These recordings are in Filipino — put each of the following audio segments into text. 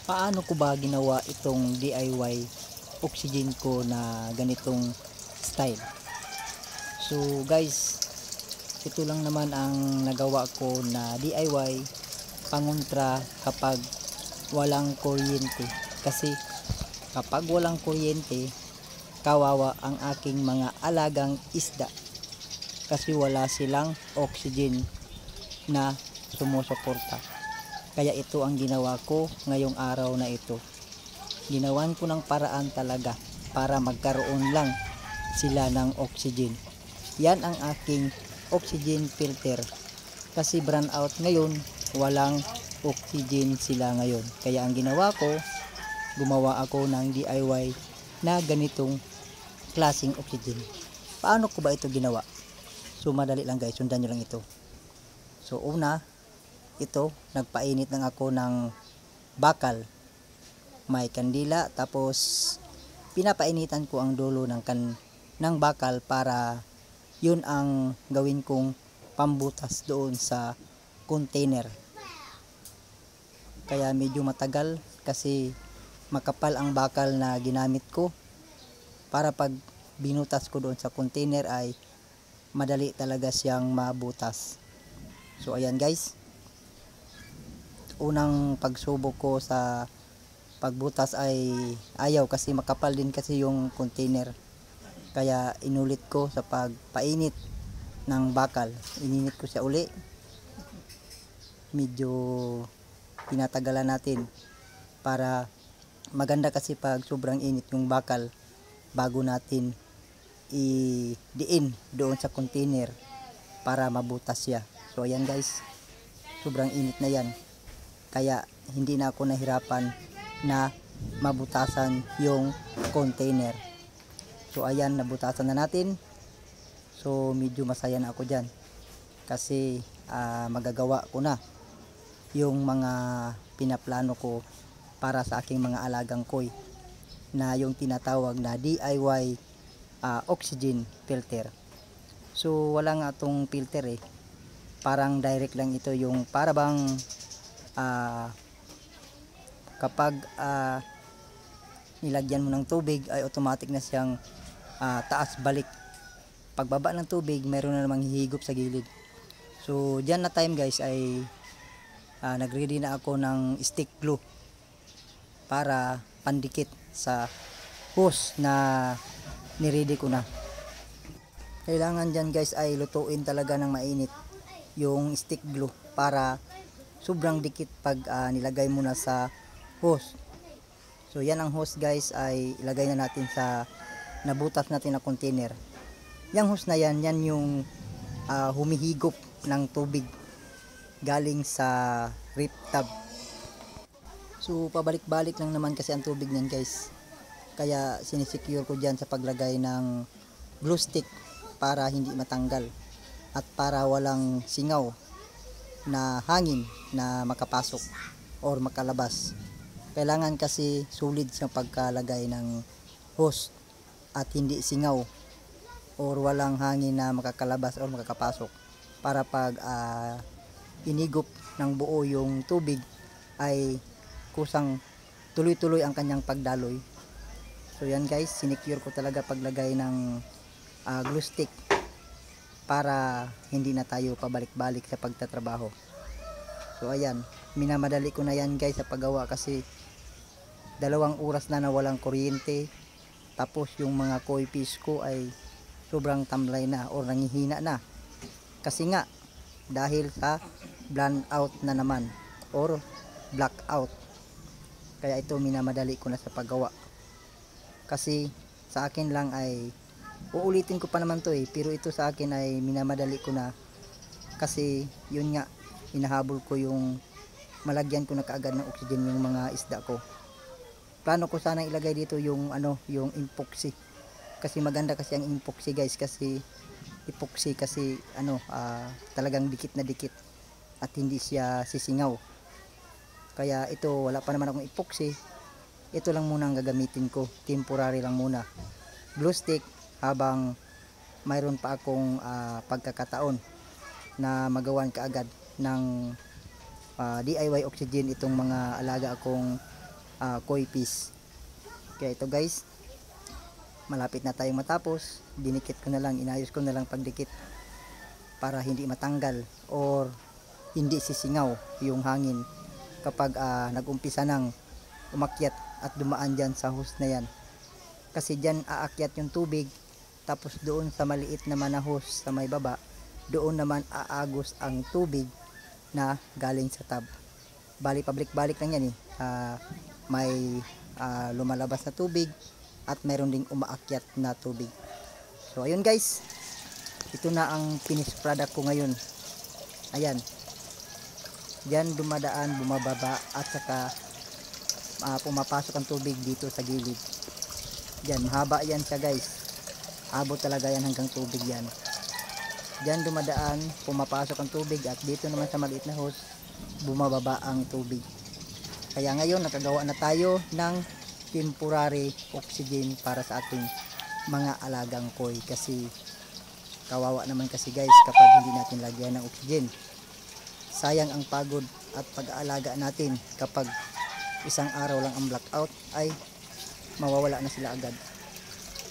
Paano ko ba ginawa itong DIY oxygen ko na ganitong style? So guys, ito lang naman ang nagawa ko na DIY pangontra kapag walang kuryente. Kasi kapag walang kuryente, kawawa ang aking mga alagang isda. Kasi wala silang oxygen na sumusuporta. Kaya ito ang ginawa ko ngayong araw na ito. Ginawan ko ng paraan talaga para magkaroon lang sila ng oxygen. Yan ang aking oxygen filter. Kasi brown out ngayon, walang oxygen sila ngayon. Kaya ang ginawa ko, gumawa ako ng DIY na ganitong klaseng oxygen. Paano ko ba ito ginawa? So madali lang guys, sundan nyo lang ito. So una, ito, nagpainit lang ako ng bakal. May kandila, tapos pinapainitan ko ang dulo ng bakal para yun ang gawin kong pambutas doon sa container. Kaya medyo matagal kasi makapal ang bakal na ginamit ko para pag binutas ko doon sa container ay madali talaga siyang mabutas. So ayan guys, unang pagsubok ko sa pagbutas ay ayaw kasi makapal din kasi yung container. Kaya inulit ko sa pagpainit ng bakal. Ininit ko siya uli. Medyo pinatagalan natin para maganda kasi pag sobrang init yung bakal bago natin i-diin doon sa container para mabutas siya. So ayan guys, sobrang init na yan. Kaya hindi na ako nahirapan na mabutasan yung container. So ayan, nabutasan na natin. So medyo masaya na ako dyan. Kasi magagawa ko na yung mga pinaplano ko para sa aking mga alagang koi. Na yung tinatawag na DIY oxygen filter. So wala nga itong filter eh. Parang direct lang ito, yung para bang kapag nilagyan mo ng tubig ay automatic na siyang taas balik. Pagbaba ng tubig, mayroon na namang hihigop sa gilid. So dyan na time guys ay nagready na ako ng stick glue para pandikit sa hose na niready ko na. Kailangan dyan guys ay lutuin talaga ng mainit yung stick glue para sobrang dikit pag nilagay mo na sa hose. So yan ang hose guys ay ilagay na natin sa nabutas natin na container. Yung hose na yan, yan yung humihigop ng tubig galing sa rip tub. So pabalik-balik lang naman kasi ang tubig niyan guys. Kaya sinisecure ko dyan sa paglagay ng glue stick para hindi matanggal at para walang singaw na hangin na makapasok or makalabas. Kailangan kasi solid sa pagkalagay ng hose at hindi singaw or walang hangin na makakalabas or makakapasok para pag inigop ng buo yung tubig ay kusang tuloy-tuloy ang kanyang pagdaloy. So yan guys, sinecure ko talaga paglagay ng glue stick para hindi na tayo pabalik-balik sa pagtatrabaho. So ayan, minamadali ko na yan guys sa paggawa kasi 2 oras na walang kuryente. Tapos yung mga koi fish ko ay sobrang tamlay na or nangihina na. Kasi nga dahil sa blackout out na naman or blackout. Kaya ito minamadali ko na sa paggawa. Kasi sa akin lang ay uulitin ko pa naman to eh, pero ito sa akin ay minamadali ko na kasi yun nga, hinahabol ko yung malagyan ko na kaagad ng oxygen yung mga isda ko. Plano ko sana ilagay dito yung yung epoxy. Kasi maganda kasi ang epoxy guys, kasi epoxy kasi talagang dikit na dikit at hindi siya sisingaw. Kaya ito wala pa naman akong epoxy. Ito lang muna ang gagamitin ko, temporary lang muna. Glue stick habang mayroon pa akong pagkakataon na magawan kaagad ng DIY oxygen itong mga alaga akong koi fish. Kaya ito guys, malapit na tayong matapos. Dinikit ko na lang, inayos ko na lang pagdikit para hindi matanggal or hindi sisingaw yung hangin kapag nagumpisa nang umakyat at dumaan dyan sa hose na yan. Kasi dyan aakyat yung tubig, tapos doon sa maliit naman na hose sa may baba, doon naman aagos ang tubig na galing sa tub. Bali pabalik-balik lang yan may lumalabas na tubig at mayroon ding umaakyat na tubig. So ayun guys, ito na ang finished product ko ngayon. Ayan, diyan dumadaan, bumababa at saka pumapasok ang tubig dito sa gilid. Diyan, mahaba yan siya guys, abot talaga yan hanggang tubig yan. Diyan dumadaan, pumapasok ang tubig at dito naman sa maliit na hose, bumababa ang tubig. Kaya ngayon nakagawa na tayo ng temporary oxygen para sa ating mga alagang koi, kasi kawawa naman kasi guys kapag hindi natin lagyan ng oxygen. Sayang ang pagod at pag-aalaga natin kapag isang araw lang ang blackout ay mawawala na sila agad.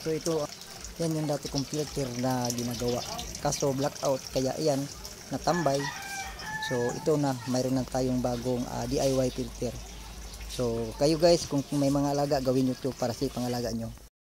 So ito, yan yung dati kong filter na ginagawa, kaso blackout kaya yan natambay. So ito na, mayroon na tayong bagong DIY filter. So kayo guys, kung may mga alaga, gawin nyo ito para sa pangalaga nyo.